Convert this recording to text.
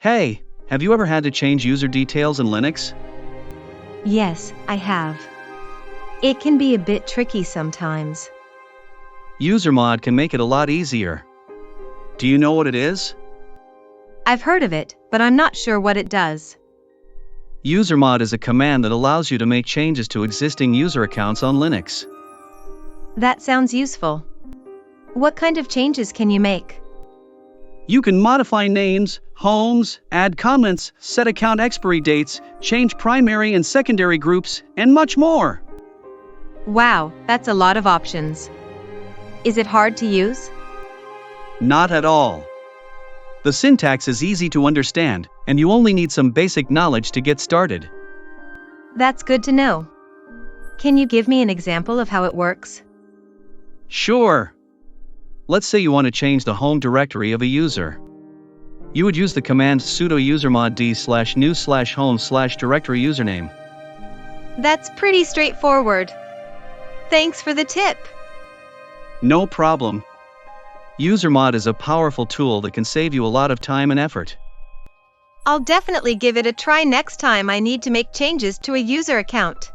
Hey, have you ever had to change user details in Linux? Yes, I have. It can be a bit tricky sometimes. Usermod can make it a lot easier. Do you know what it is? I've heard of it, but I'm not sure what it does. Usermod is a command that allows you to make changes to existing user accounts on Linux. That sounds useful. What kind of changes can you make? You can modify names, homes, add comments, set account expiry dates, change primary and secondary groups, and much more. Wow, that's a lot of options. Is it hard to use? Not at all. The syntax is easy to understand, and you only need some basic knowledge to get started. That's good to know. Can you give me an example of how it works? Sure. Let's say you want to change the home directory of a user. You would use the command sudo usermod d/new/home/directory username. That's pretty straightforward. Thanks for the tip. No problem. Usermod is a powerful tool that can save you a lot of time and effort. I'll definitely give it a try next time I need to make changes to a user account.